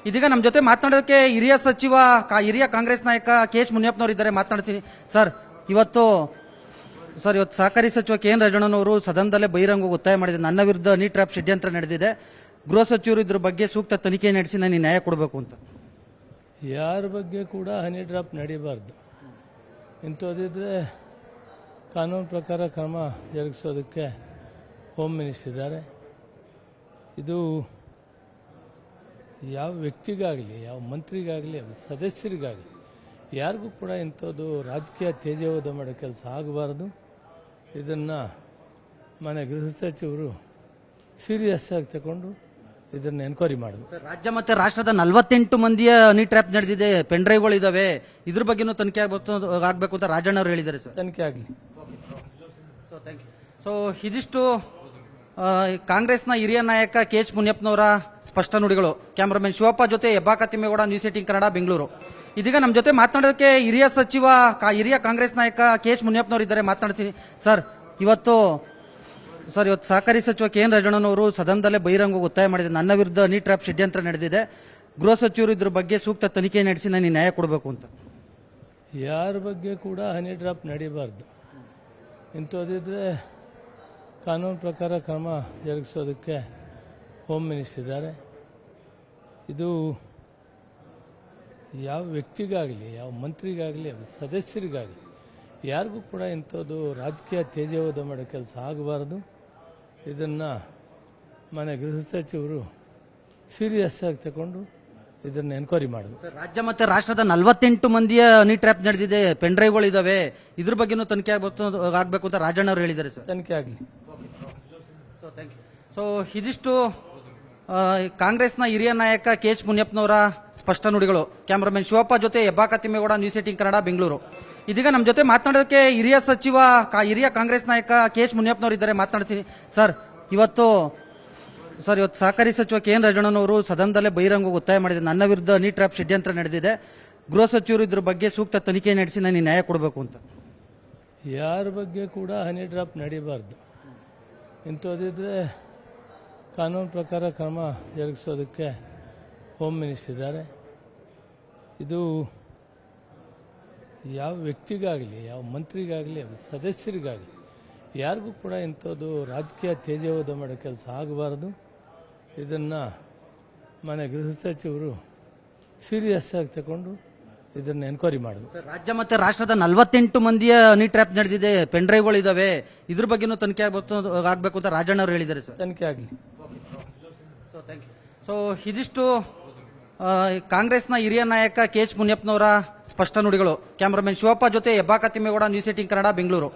ಇದೀಗ ನಮ್ಮ ಜೊತೆ ಮಾತನಾಡೋಕೆ ಹಿರಿಯ ಸಚಿವ ಹಿರಿಯ ಕಾಂಗ್ರೆಸ್ ನಾಯಕ ಕೆ.ಎಚ್. ಮುನಿಯಪ್ಪನವರು ಇದ್ದಾರೆ, ಮಾತನಾಡ್ತೀನಿ. ಇವತ್ತು ಸಹಕಾರಿ ಸಚಿವ ಕೆ.ಎನ್. ರಾಜಣ್ಣನವರು ಸದನದಲ್ಲೇ ಬಹಿರಂಗ ಒತ್ತಾಯ ಮಾಡಿದ್ದಾರೆ. ನನ್ನ ವಿರುದ್ಧ ಹನಿ ಟ್ರ್ಯಾಪ್ ಷಡ್ಯಂತ್ರ ನಡೆದಿದೆ, ಗೃಹ ಸಚಿವರು ಇದ್ರ ಬಗ್ಗೆ ಸೂಕ್ತ ತನಿಖೆ ನಡೆಸಿ ನನಗೆ ನ್ಯಾಯ ಕೊಡಬೇಕು ಅಂತ. ಯಾರ ಬಗ್ಗೆ ಕೂಡ ಹನಿ ಡ್ರಾಪ್ ನಡೀಬಾರ್ದು. ಇಂಥದ್ದಿದ್ರೆ ಕಾನೂನು ಪ್ರಕಾರ ಕ್ರಮ ಜರುಗಿಸೋದಕ್ಕೆ ಹೋಮ್ ಮಿನಿಸ್ಟರ್ ಇದ್ದಾರೆ. ಇದು ಯಾವ ವ್ಯಕ್ತಿಗಾಗಲಿ, ಯಾವ ಮಂತ್ರಿಗಾಗಲಿ, ಯಾವ ಸದಸ್ಯರಿಗಾಗಲಿ ಯಾರಿಗೂ ಕೂಡ ಇಂಥದ್ದು ರಾಜಕೀಯ ತೇಜೋವಧ ಮಾಡೋ ಕೆಲಸ ಆಗಬಾರ್ದು. ಇದನ್ನು ಮನೆ ಗೃಹ ಸಚಿವರು ಸೀರಿಯಸ್ ಆಗಿ ತಗೊಂಡು ಇದನ್ನು ಎನ್ಕ್ವೈರಿ ಮಾಡಬೇಕು. ರಾಜ್ಯ ಮತ್ತೆ ರಾಷ್ಟ್ರದ 48 ಮಂದಿಯ ಹನಿ ಟ್ರ್ಯಾಪ್ ನಡೆದಿದೆ, ಪೆನ್ ಡ್ರೈವ್ಗಳು ಇದಾವೆ, ಇದ್ರ ಬಗ್ಗೆನೂ ತನಿಖೆ ಆಗಬೇಕು ಅಂತ ರಾಜಣ್ಣ ಅವರು ಹೇಳಿದ್ದಾರೆ ಸರ್. ತನಿಖೆ ಆಗಲಿ. ಇದಿಷ್ಟು ಕಾಂಗ್ರೆಸ್ನ ಹಿರಿಯ ನಾಯಕ ಕೆ.ಎಚ್. ಮುನಿಯಪ್ಪನವರ ಸ್ಪಷ್ಟ ನುಡಿಗಳು. ಕ್ಯಾಮರಾಮನ್ ಶಿವಪ್ಪ ಜೊತೆ ಹೆಬ್ಬಾಕ ತಿಮ್ಮೇಗೌಡ, ನ್ಯೂಸ್ 18 ಕನ್ನಡ, ಬೆಂಗಳೂರು. ಇದೀಗ ನಮ್ಮ ಜೊತೆ ಮಾತನಾಡೋಕೆ ಹಿರಿಯ ಸಚಿವ ಹಿರಿಯ ಕಾಂಗ್ರೆಸ್ ನಾಯಕ ಕೆ.ಎಚ್. ಮುನಿಯಪ್ಪನವರು ಇದ್ದಾರೆ, ಮಾತನಾಡ್ತೀನಿ. ಇವತ್ತು ಸಹಕಾರಿ ಸಚಿವ ಕೆ.ಎನ್. ರಾಜಣ್ಣನವರು ಸದನದಲ್ಲೇ ಬಹಿರಂಗ ಒತ್ತಾಯ ಮಾಡಿದ್ದಾರೆ. ನನ್ನ ವಿರುದ್ಧ ಹನಿ ಟ್ರ್ಯಾಪ್ ಷಡ್ಯಂತ್ರ ನಡೆದಿದೆ, ಗೃಹ ಸಚಿವರು ಇದ್ರ ಬಗ್ಗೆ ಸೂಕ್ತ ತನಿಖೆ ನಡೆಸಿ ನನಗೆ ನ್ಯಾಯ ಕೊಡಬೇಕು ಅಂತ. ಯಾರ ಬಗ್ಗೆ ಕೂಡ ಹನಿ ಡ್ರಾಪ್ ನಡೀಬಾರ್ದು. ಇಂಥದ್ದಿದ್ರೆ ಕಾನೂನು ಪ್ರಕಾರ ಕ್ರಮ ಜರುಗಿಸೋದಕ್ಕೆ ಹೋಮ್ ಮಿನಿಸ್ಟರ್ ಇದ್ದಾರೆ. ಇದು ಯಾವ ವ್ಯಕ್ತಿಗಾಗಲಿ, ಯಾವ ಮಂತ್ರಿಗಾಗಲಿ, ಯಾವ ಸದಸ್ಯರಿಗಾಗಲಿ ಯಾರಿಗೂ ಕೂಡ ಇಂಥದ್ದು ರಾಜಕೀಯ ತೇಜೋವಧ ಮಾಡೋ ಕೆಲಸ ಆಗಬಾರ್ದು. ಇದನ್ನು ಮನೆ ಗೃಹ ಸಚಿವರು ಸೀರಿಯಸ್ ಆಗಿ ತಗೊಂಡು ಇದನ್ನು ಎನ್ಕ್ವೈರಿ ಮಾಡಬೇಕು. ರಾಜ್ಯ ಮತ್ತೆ ರಾಷ್ಟ್ರದ 48 ಮಂದಿಯ ಹನಿ ಟ್ರ್ಯಾಪ್ ನಡೆದಿದೆ, ಪೆನ್ ಡ್ರೈವ್ಗಳು ಇದಾವೆ, ಇದ್ರ ಬಗ್ಗೆನೂ ತನಿಖೆ ಆಗಬೇಕು ಅಂತ ರಾಜಣ್ಣ ಅವರು ಹೇಳಿದ್ದಾರೆ ಸರ್. ತನಿಖೆ ಆಗಲಿ. ಇದಿಷ್ಟು ಕಾಂಗ್ರೆಸ್ನ ಹಿರಿಯ ನಾಯಕ ಕೆ.ಎಚ್. ಮುನಿಯಪ್ಪನವರ ಸ್ಪಷ್ಟ ನುಡಿಗಳು. ಕ್ಯಾಮರಾಮನ್ ಶಿವಪ್ಪ ಜೊತೆ ಹೆಬ್ಬಾಕ ತಿಮ್ಮೇಗೌಡ, ನ್ಯೂಸ್ 18 ಕನ್ನಡ, ಬೆಂಗಳೂರು. ಇದೀಗ ನಮ್ಮ ಜೊತೆ ಮಾತನಾಡೋಕೆ ಹಿರಿಯ ಸಚಿವ ಹಿರಿಯ ಕಾಂಗ್ರೆಸ್ ನಾಯಕ ಕೆ.ಎಚ್. ಮುನಿಯಪ್ಪನವರು ಇದ್ದಾರೆ, ಮಾತನಾಡ್ತೀನಿ. ಇವತ್ತು ಸಹಕಾರಿ ಸಚಿವ ಕೆ.ಎನ್. ರಾಜಣ್ಣನವರು ಸದನದಲ್ಲೇ ಬಹಿರಂಗ ಒತ್ತಾಯ ಮಾಡಿದ್ದಾರೆ. ನನ್ನ ವಿರುದ್ಧ ಹನಿ ಟ್ರ್ಯಾಪ್ ಷಡ್ಯಂತ್ರ ನಡೆದಿದೆ, ಗೃಹ ಸಚಿವರು ಇದ್ರ ಬಗ್ಗೆ ಸೂಕ್ತ ತನಿಖೆ ನಡೆಸಿ ನನಗೆ ನ್ಯಾಯ ಕೊಡಬೇಕು ಅಂತ. ಯಾರ ಬಗ್ಗೆ ಕೂಡ ಹನಿ ಡ್ರಾಪ್ ನಡೀಬಾರ್ದು. ಇಂಥದ್ದಿದ್ರೆ ಕಾನೂನು ಪ್ರಕಾರ ಕ್ರಮ ಜರುಗಿಸೋದಕ್ಕೆ ಹೋಮ್ ಮಿನಿಸ್ಟರ್ ಇದ್ದಾರೆ. ಇದು ಯಾವ ವ್ಯಕ್ತಿಗಾಗಲಿ, ಯಾವ ಮಂತ್ರಿಗಾಗಲಿ, ಯಾವ ಸದಸ್ಯರಿಗಾಗಲಿ ಯಾರಿಗೂ ಕೂಡ ಇಂಥದ್ದು ರಾಜಕೀಯ ತೇಜೋವಧ ಮಾಡೋ ಕೆಲಸ ಆಗಬಾರ್ದು. ಇದನ್ನು ಮನೆ ಗೃಹ ಸಚಿವರು ಸೀರಿಯಸ್ ಆಗಿ ತಗೊಂಡು ಇದನ್ನು ಎನ್ಕ್ವೈರಿ ಮಾಡಬೇಕು. ರಾಜ್ಯ ಮತ್ತೆ ರಾಷ್ಟ್ರದ 48 ಮಂದಿಯ ಹನಿ ಟ್ರ್ಯಾಪ್ ನಡೆದಿದೆ, ಪೆನ್ ಡ್ರೈವ್ಗಳು ಇದಾವೆ, ಇದ್ರ ಬಗ್ಗೆನೂ ತನಿಖೆ ಆಗಬೇಕು ಅಂತ ರಾಜಣ್ಣ ಅವರು ಹೇಳಿದ್ದಾರೆ ಸರ್. ತನಿಖೆ ಆಗಲಿ. ಇದಿಷ್ಟು ಕಾಂಗ್ರೆಸ್ನ ಹಿರಿಯ ನಾಯಕ ಕೆ.ಎಚ್. ಮುನಿಯಪ್ಪನವರ ಸ್ಪಷ್ಟ ನುಡಿಗಳು. ಕ್ಯಾಮರಾಮನ್ ಶಿವಪ್ಪ ಜೊತೆ ಹೆಬ್ಬಾಕ ತಿಮ್ಮೇಗೌಡ, ನ್ಯೂಸ್ 18 ಕನ್ನಡ, ಬೆಂಗಳೂರು.